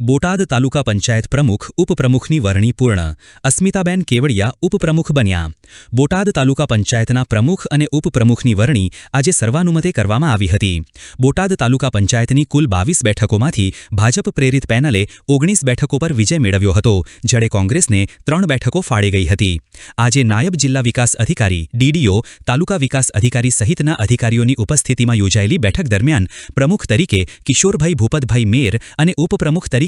બોટાદ તાલુકા પંચાયત પ્રમુખ ઉપપ્રમુખની વરણી પૂર્ણ. અસ્મિતાબેન કેવડિયા ઉપપ્રમુખ બન્યા. બોટાદ તાલુકા પંચાયતના પ્રમુખ અને ઉપપ્રમુખની વરણી આજે સર્વાનુમતે કરવામાં આવી હતી. બોટાદ તાલુકા પંચાયતની કુલ 22 બેઠકોમાંથી ભાજપ પ્રેરિત પેનલે 19 બેઠકો પર વિજય મેળવ્યો હતો, જ્યારે કોંગ્રેસને 3 બેઠકો ફાળે ગઈ હતી. આજે નાયબ જિલ્લા વિકાસ અધિકારી, ડીડીઓ, તાલુકા વિકાસ અધિકારી સહિતના અધિકારીઓની ઉપસ્થિતિમાં યોજાયેલી બેઠક દરમિયાન પ્રમુખ તરીકે કિશોરભાઈ ભૂપતભાઈ મેર અને ઉપપ્રમુખ તરીકે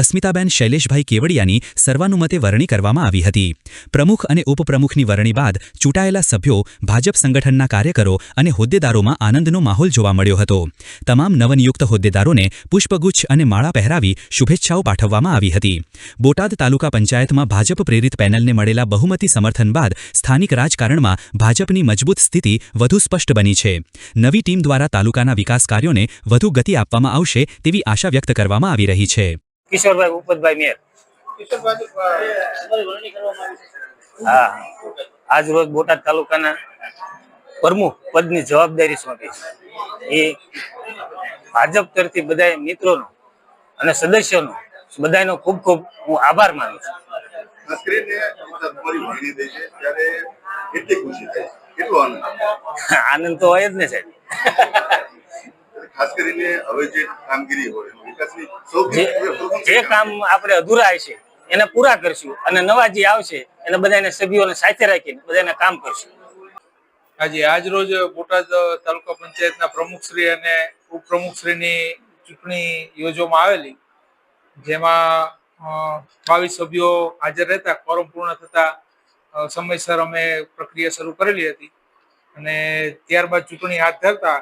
અસ્મિતાબેન શૈલેષભાઈ કેવડિયાની સર્વાનુમતે વરણી કરવામાં આવી હતી. પ્રમુખ અને ઉપપ્રમુખની વરણી બાદ ચૂંટાયેલા સભ્યો, ભાજપ સંગઠનના કાર્યકરો અને હોદ્દેદારોમાં આનંદનો માહોલ જોવા મળ્યો હતો. તમામ નવનિયુક્ત હોદ્દેદારોને પુષ્પગુચ્છ અને માળા પહેરાવી શુભેચ્છાઓ પાઠવવામાં આવી હતી. બોટાદ તાલુકા પંચાયતમાં ભાજપ પ્રેરિત પેનલને મળેલા બહુમતી સમર્થન બાદ સ્થાનિક રાજકારણમાં ભાજપની મજબૂત સ્થિતિ વધુ સ્પષ્ટ બની છે. નવી ટીમ દ્વારા તાલુકાના વિકાસ કાર્યોને વધુ ગતિ આપવામાં આવશે તેવી આશા વ્યક્ત કરવામાં આવી રહી છે. કિશોરભાઈ ભૂપતભાઈ મેર. હા, આજ રોજ બોટાદ તાલુકાના પ્રમુખ પદની જવાબદારી સોંપી. એ ભાજપ તરફથી બધા મિત્રોનો અને સદસ્યોનો બધાનો ખૂબ ખૂબ હું આભાર માનું છું. આનંદ તો હોય જ ને સાહેબ. ખાસ કરીને હવે જે કામગીરી હોય જે કામ આપણે અધૂરા છે એને પૂરા કરશું અને નવા જે આવશે એને બધાને સભ્યોને સાથે રાખીને બધાને કામ કરશું. આજ રોજ બોટાદ તાલુકા પંચાયતના પ્રમુખશ્રી અને ઉપપ્રમુખશ્રીની ચૂંટણી યોજવામાં આવેલી, જેમાં 22 સભ્યો હાજર રહેતા ફોરમ પૂર્ણ થતા સમયસર અમે પ્રક્રિયા શરૂ કરેલી હતી અને ત્યારબાદ ચૂંટણી હાથ ધરતા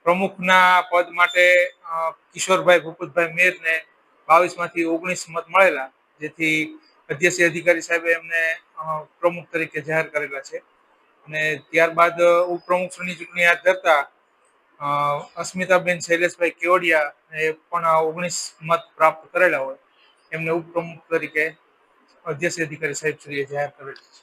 પ્રમુખના પદ માટે કિશોરભાઈ ભૂપતભાઈ મેરને 22માંથી 19 મત મળેલા, જેથી અધ્યક્ષીય અધિકારી સાહેબે એમને પ્રમુખ તરીકે જાહેર કરેલા છે. અને ત્યારબાદ ઉપપ્રમુખની ચૂંટણી હાથ ધરતા અસ્મિતાબેન શૈલેષભાઈ કેવડિયા એ પણ 19 મત પ્રાપ્ત કરેલા હોય એમને ઉપપ્રમુખ તરીકે અધ્યક્ષીય અધિકારી સાહેબ શ્રીએ જાહેર કરેલા છે.